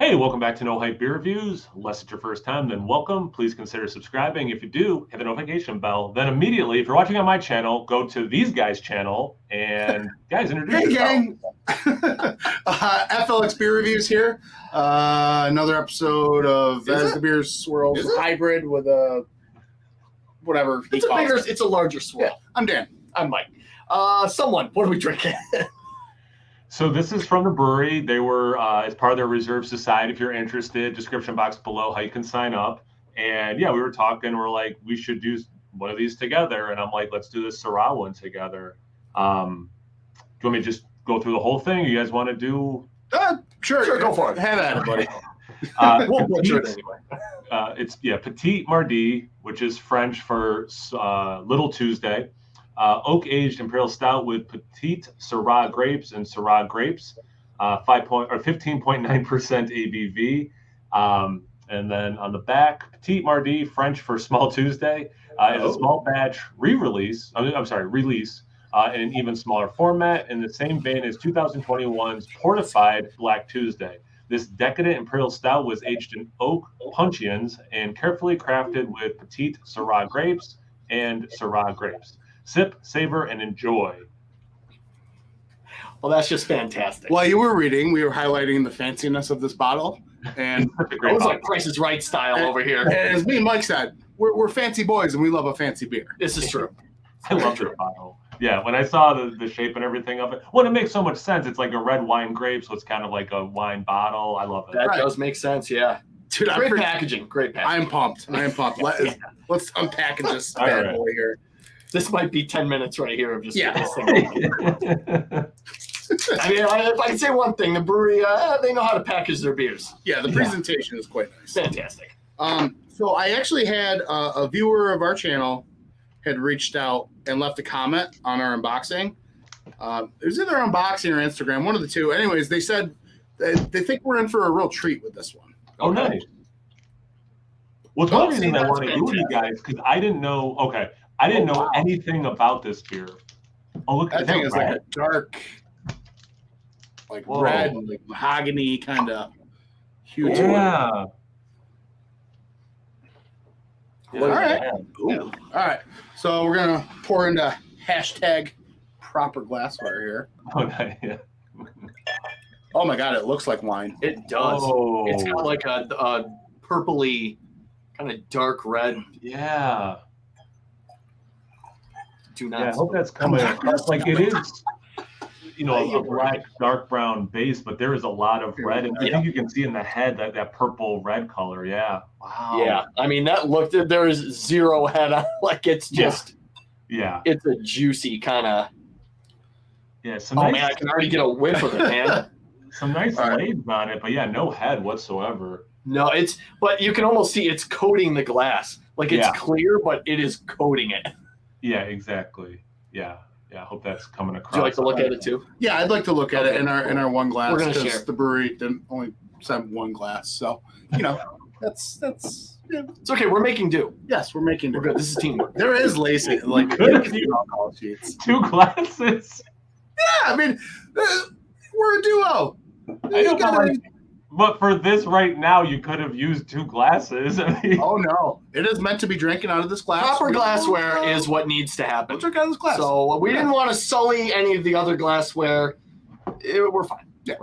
Hey, welcome back to No Hype Beer Reviews. Unless it's your first time, then welcome. Please consider subscribing. If you do, hit the notification bell. Then immediately, if you're watching on my channel, go to these guys' channel and guys, introduce yourself. Gang! FLX Beer Reviews here. Another episode of As the Beer Swirls hybrid with a whatever. It's a larger swirl. Yeah, I'm Dan. I'm Mike. What are we drinking? So this is from the brewery. They were, as part of their reserve society, if you're interested, description box below how you can sign up. And yeah, we were talking, we're like, we should do one of these together. And I'm like, let's do this Syrah one together. Do you want me to just go through the whole thing? You guys want to do? Sure, go for it. Have at it, buddy. We'll butcher it anyway. It's Petit Mardi, which is French for Little Tuesday. Oak-aged Imperial Stout with Petite, Sirah grapes, and Syrah grapes, 15.9% ABV. And then on the back, Petit Mardi, French for Small Tuesday, is a small batch release in an even smaller format in the same vein as 2021's Portified Black Tuesday. This decadent Imperial Stout was aged in oak puncheons and carefully crafted with Petite Syrah grapes and Syrah grapes. Sip, savor, and enjoy. Well, that's just fantastic. While you were reading, we were highlighting the fanciness of this bottle. And it was like Price is Right style over here. And as me and Mike said, we're fancy boys and we love a fancy beer. This is true. I love this bottle. Yeah, when I saw the shape and everything of it, it makes so much sense. It's like a red wine grape, so it's kind of like a wine bottle. I love it. That does make sense, yeah. Dude, great packaging. I'm pumped. Let's unpackage this bad boy here. This might be 10 minutes right here of just this thing. I mean, if I can say one thing, the brewery, they know how to package their beers. Yeah, the presentation is quite nice. Fantastic. So I actually had a viewer of our channel had reached out and left a comment on our unboxing. It was either unboxing or Instagram, one of the two. Anyways, they said they think we're in for a real treat with this one. Oh, nice. Well, it's one reason I want to do with you guys, because I didn't know. Okay. I didn't know anything about this beer. Oh, look at that! It's like a dark, like red, like mahogany kind of hue. Yeah. All right. All right. So we're gonna pour into hashtag proper glassware here. Oh, nice. Yeah. Oh my God! It looks like wine. It does. Oh. It's got like a purpley, kind of dark red. Yeah. I hope that's coming across. Like it is, a black, dark brown base, but there is a lot of red. And I think you can see in the head that purple red color. Yeah. Wow. Yeah. I mean, there is zero head on. Like it's just, it's a juicy kind of. Yeah. Man, I can already get a whiff of it, man. Some nice leaves on it, but no head whatsoever. No, but you can almost see it's coating the glass. Like it's clear, but it is coating it. Yeah, exactly. Yeah. I hope that's coming across. Would you like to look at it too? Yeah, I'd like to look at it in our one glass. We're gonna share. The brewery didn't only send one glass, so that's. Yeah. It's okay. We're making do. Yes, we're making do. We're good. This is teamwork. There is lacing, like alcohol sheets. 2 glasses. Yeah, I mean, we're a duo. I don't But for this right now, you could have used 2 glasses. Oh, no. It is meant to be drinking out of this glass. Proper glassware is what needs to happen. We'll drink out of this glass. So we didn't want to sully any of the other glassware. We're fine. Yeah.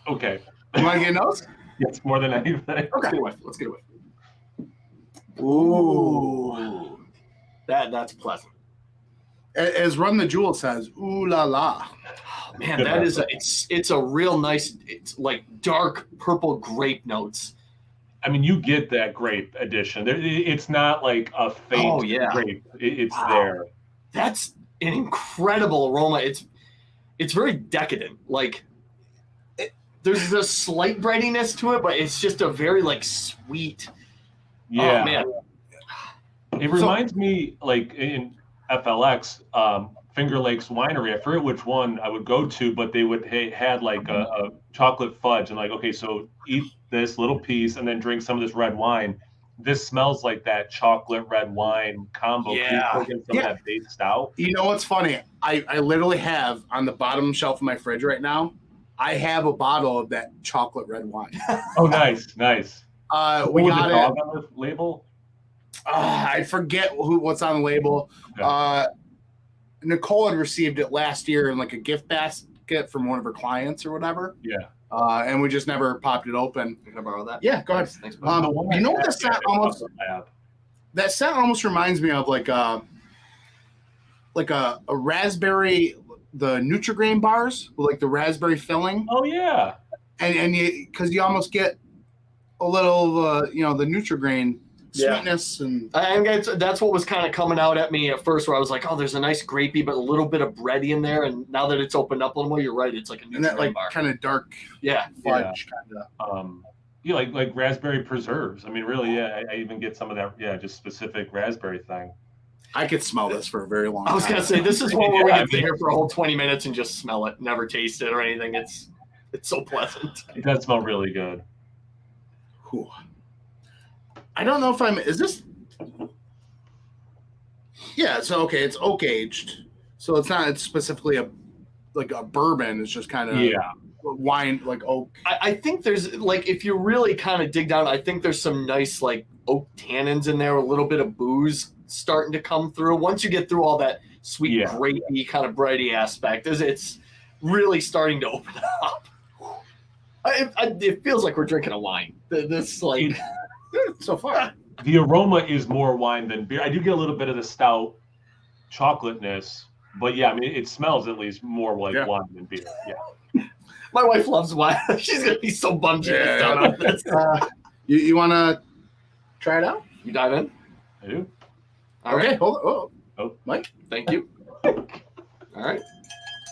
Okay. You want to get notes? Yes, more than anything. Okay. Let's get away. Ooh. That's pleasant. As Run the Jewel says, ooh la la. Man, that is it's a real nice, it's like dark purple grape notes. I mean, you get that grape addition. It's not like a faint grape. It's there. That's an incredible aroma. It's very decadent. Like there's a slight breadiness to it, but it's just a very like sweet. Yeah. Oh, man. It reminds me like in FLX, Finger Lakes Winery. I forget which one I would go to, but they had like a chocolate fudge and like, okay, so eat this little piece and then drink some of this red wine. This smells like that chocolate red wine combo. Yeah. Some of that base stout. You know what's funny? I literally have on the bottom shelf of my fridge right now I have a bottle of that chocolate red wine. Oh, nice. We What was got the it. dog on the label? I forget what's on the label. Okay. Nicole had received it last year in like a gift basket from one of her clients or whatever. Yeah. And we just never popped it open. Can I borrow that? Yeah, go ahead. Thanks, The one You know what I that scent had almost in the lab. that scent almost reminds me of like a raspberry, the Nutri-Grain bars with like the raspberry filling. Oh yeah. And because you almost get a little the Nutri-Grain sweetness and that's what was kind of coming out at me at first, where I was like, oh, there's a nice grapey, but a little bit of bready in there. And now that it's opened up a little more, you're right. It's like a and that Nutri-Grain like bar. kind of dark fudge kind of. Yeah, like raspberry preserves. I mean, really, yeah. I even get some of that. Yeah, just specific raspberry thing. I could smell this for a very long time. I was gonna say this is one where we can sit here for a whole 20 minutes and just smell it, never taste it or anything. It's so pleasant. It does smell really good. Whew. I don't know if is this. Yeah, so okay, it's oak aged, so it's specifically a bourbon. It's just kind of wine, like oak. I think there's like, if you really kind of dig down, I think there's some nice like oak tannins in there, a little bit of booze starting to come through. Once you get through all that sweet, grapey kind of bready aspect, it's really starting to open up. It feels like we're drinking a wine. This like so far. The aroma is more wine than beer. I do get a little bit of the stout chocolateness, but yeah, I mean, it smells at least more like wine than beer. Yeah. My wife loves wine. She's gonna be so bummed she missed out on this. You want to try it out? You dive in. I do. All okay, right. hold on. Oh, Mike. Thank you. All right.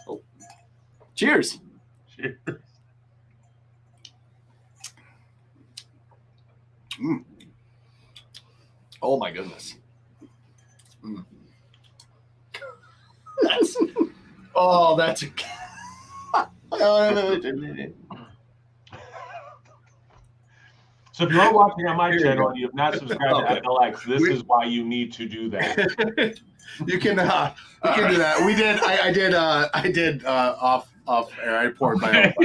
Oh. Cheers. Cheers. Mm. Oh my goodness. Mm. That's So if you are watching on my channel and you have not subscribed to FLX, this is why you need to do that. You can do that. We did. I did off air. I poured my own.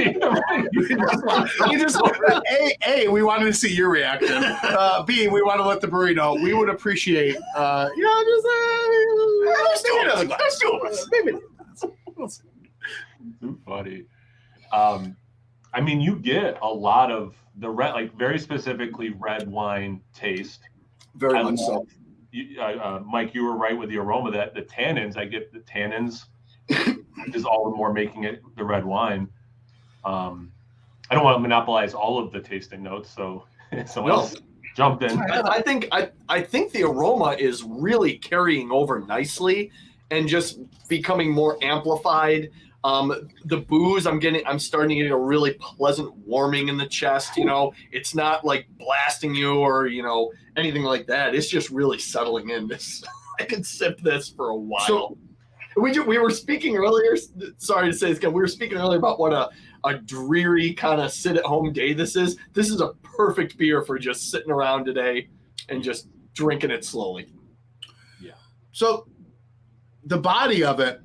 A, we wanted to see your reaction. B, we want to let the brewery know we would appreciate. Let's do another glass. Let's do it. Maybe. Too funny. I mean, you get a lot of the red, like very specifically red wine taste. Very much so. Mike, you were right with the aroma. That the tannins, I get the tannins, is all the more making it the red wine. I don't want to monopolize all of the tasting notes, so someone else jumped in. I think the aroma is really carrying over nicely and just becoming more amplified. The booze, I'm starting to get a really pleasant warming in the chest. You know, it's not like blasting you or anything like that. It's just really settling in. I could sip this for a while. So, we were speaking earlier. Sorry to say this, we were speaking earlier about what a dreary kind of sit-at-home day this is. This is a perfect beer for just sitting around today and just drinking it slowly. Yeah. So the body of it,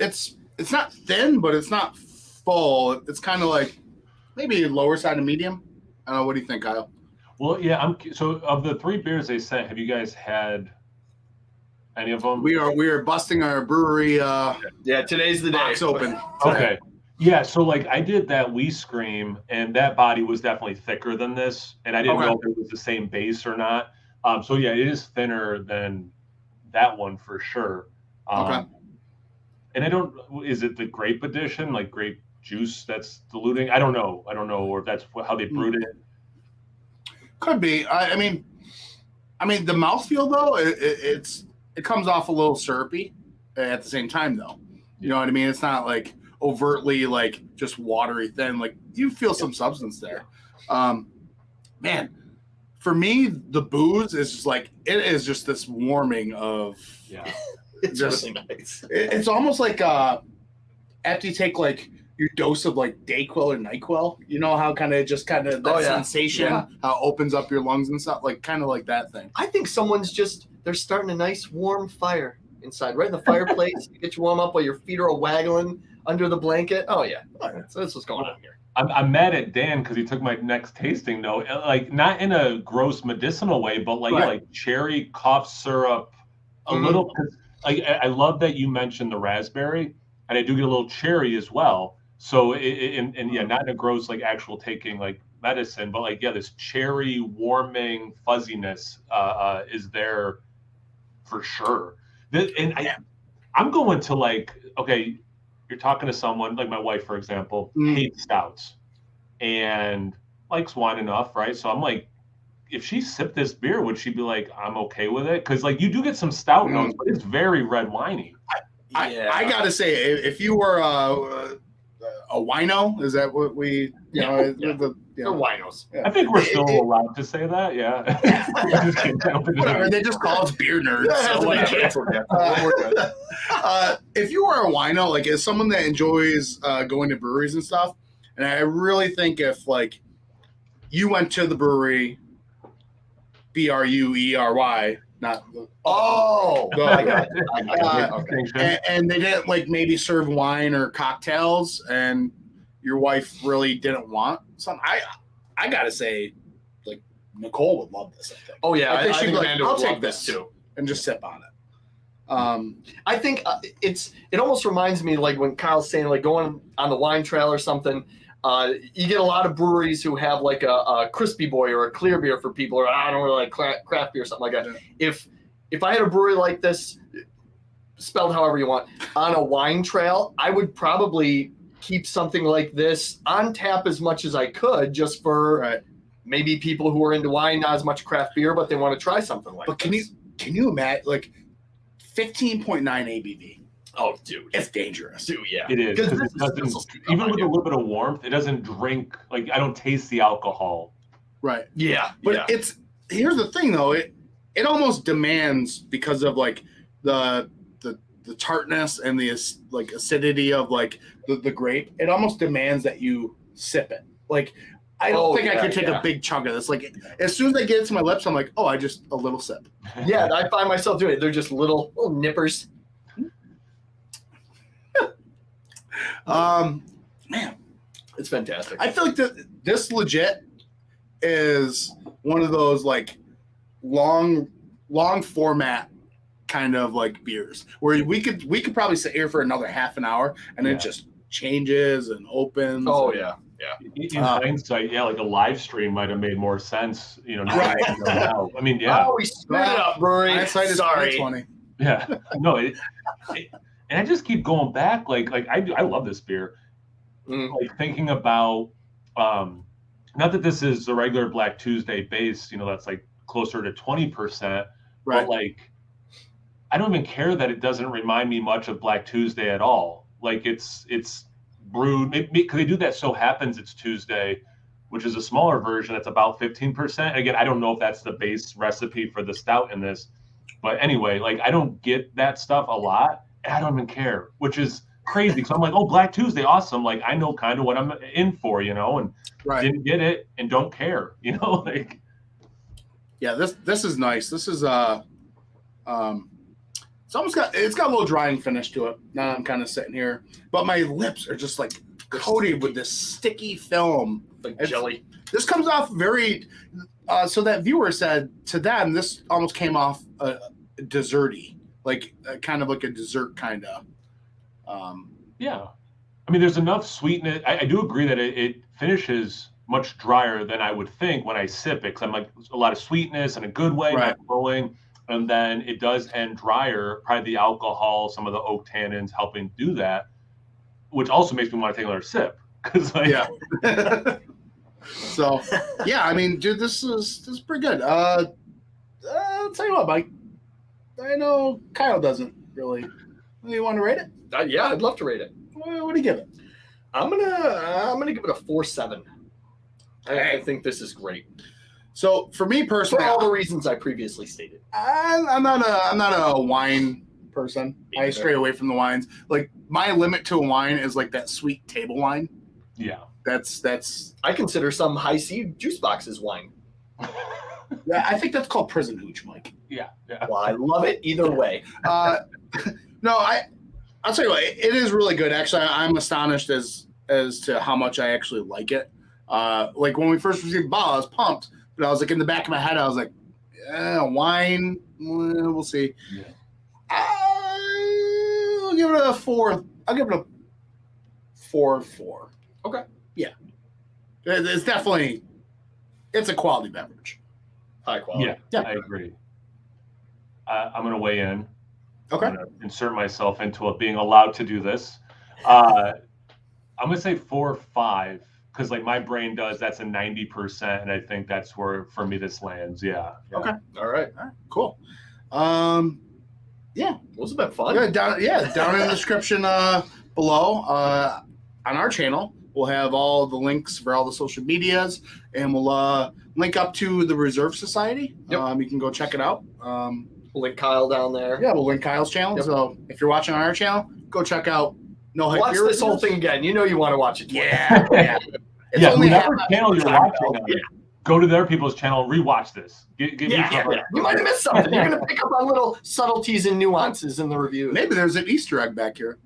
it's not thin, but it's not full. It's kind of like maybe lower side of medium. I don't know. What do you think, Kyle? Well, yeah. So of the 3 beers they sent, have you guys had any of them? We are busting our brewery. Today's the day. Box open. Okay. Yeah. So like I did that We Scream, and that body was definitely thicker than this, and I didn't know if it was the same base or not. So yeah, it is thinner than that one for sure. Okay. And is it the grape edition, like grape juice that's diluting? I don't know, or if that's how they brewed it. Could be. I mean, the mouthfeel though, it comes off a little syrupy at the same time though. You know what I mean? It's not like overtly like just watery thin. Like you feel some substance there. Man, for me, the booze is just like it is just this warming of It's just really nice. It's almost like after you take like your dose of like Dayquil or NyQuil, you know how kind of that sensation, how it opens up your lungs and stuff, like kind of like that thing. I think they're starting a nice warm fire. inside, right in the fireplace. Get you warm up while your feet are waggling under the blanket. Oh yeah, so that's what's going on here. I'm mad at Dan because he took my next tasting note, like not in a gross medicinal way, but like cherry, cough syrup, a little. Like I love that you mentioned the raspberry, and I do get a little cherry as well. So and yeah, not in a gross like actual taking like medicine, but like this cherry warming fuzziness is there for sure. I'm going to like, okay, you're talking to someone like my wife, for example, hates stouts and likes wine enough, right? So I'm like, if she sipped this beer, would she be like, I'm okay with it? Because like you do get some stout notes, but it's very red winey. I gotta say, if you were a wino, is that what we, They're winos. I think we're still allowed to say that, yeah. Whatever, they just call us beer nerds. If you are a wino, like as someone that enjoys going to breweries and stuff, and I really think if like you went to the brewery, Bruery, not I got it. And they didn't like maybe serve wine or cocktails, and your wife really didn't want something. I gotta say, like Nicole would love this. I think. Oh yeah, I think she'd be like, Amanda I'll would take love this too, and just sip on it. I think it almost reminds me like when Kyle's saying like going on the wine trail or something. You get a lot of breweries who have like a crispy boy or a clear beer for people, or I don't really like craft beer or something like that. Yeah. If I had a brewery like this, spelled however you want, on a wine trail, I would probably keep something like this on tap as much as I could, just for maybe people who are into wine, not as much craft beer, but they want to try something like this. But can you imagine like 15.9 ABV? Oh, dude, it's dangerous. Dude, yeah, it is. Because it doesn't, even with a little bit of warmth, it doesn't drink. Like I don't taste the alcohol. Right. Yeah, but here's the thing though. It almost demands, because of like the tartness and the like acidity of like the grape. It almost demands that you sip it. Like I don't think I could take a big chunk of this. Like as soon as I get it to my lips, I'm like, I just a little sip. Yeah, I find myself doing it. They're just little nippers. Man, it's fantastic. I feel like this legit is one of those like long format kind of like beers where we could probably sit here for another half an hour and it just changes and opens. Yeah. In hindsight, like a live stream might have made more sense. Right. Now. I mean, yeah. Oh, we screwed it up, Bruery. Sorry. Yeah. No. And I just keep going back. Like I love this beer. Like thinking about, not that this is a regular Black Tuesday base, that's like closer to 20%, right. But like, I don't even care that it doesn't remind me much of Black Tuesday at all. Like it's brewed, because they do that So Happens It's Tuesday, which is a smaller version. It's about 15%. Again, I don't know if that's the base recipe for the stout in this, but anyway, like I don't get that stuff a lot. I don't even care, which is crazy. So I'm like, Black Tuesday, awesome. Like I know kind of what I'm in for, and didn't get it and don't care, like. Yeah, this is nice. This is it's got a little drying finish to it. Now I'm kind of sitting here, but my lips are just like coated with this sticky film, like jelly. This comes off very. So that viewer said to them, this almost came off desserty. Like kind of like a dessert kind of. Yeah. I mean, there's enough sweetness. I do agree that it finishes much drier than I would think when I sip it, because I'm like a lot of sweetness in a good way, not blowing. And then it does end drier, probably the alcohol, some of the oak tannins helping do that, which also makes me want to take another sip. So, yeah, I mean, dude, this is pretty good. I'll tell you what, Mike. I know Kyle doesn't really. You want to rate it? Yeah, I'd love to rate it. What do you give it? I'm gonna give it a 4.7. I think this is great. So for me personally, for all the reasons I previously stated, I'm not a wine person. I stray away from the wines. Like my limit to a wine is like that sweet table wine. Yeah, that's. I consider some high C juice boxes wine. Yeah, I think that's called prison hooch, Mike. Yeah. Well, I love it either way. No, I'll tell you what, it is really good. Actually, I'm astonished as to how much I actually like it. Like when we first received the bottle, I was pumped, but I was like in the back of my head, I was like, wine, we'll see. Yeah. I'll give it a 4. I'll give it a 4. Okay. Yeah, it's definitely a quality beverage. High quality. Yeah, I agree. I'm going to weigh in. Okay. I'm going to insert myself into it, being allowed to do this. I'm going to say 4 or 5 because, like, my brain does. That's a 90%, and I think that's where for me this lands. Yeah. Okay. All right. Cool. Yeah. It was a bit fun. Down in the description below on our channel, we'll have all the links for all the social medias, and we'll link up to the Reserve Society. Yep. You can go check it out. We'll link Kyle down there. Yeah, we'll link Kyle's channel. Yep. So if you're watching on our channel, go check out No Hype Watch Beer this whole Reviews. thing again. You know you want to watch it. Twice. Yeah. It's Yeah, only whatever half- channel you're watching on, go to their people's channel, rewatch this. Give me cover. You might have missed something. You're going to pick up on little subtleties and nuances in the reviews. Maybe there's an Easter egg back here.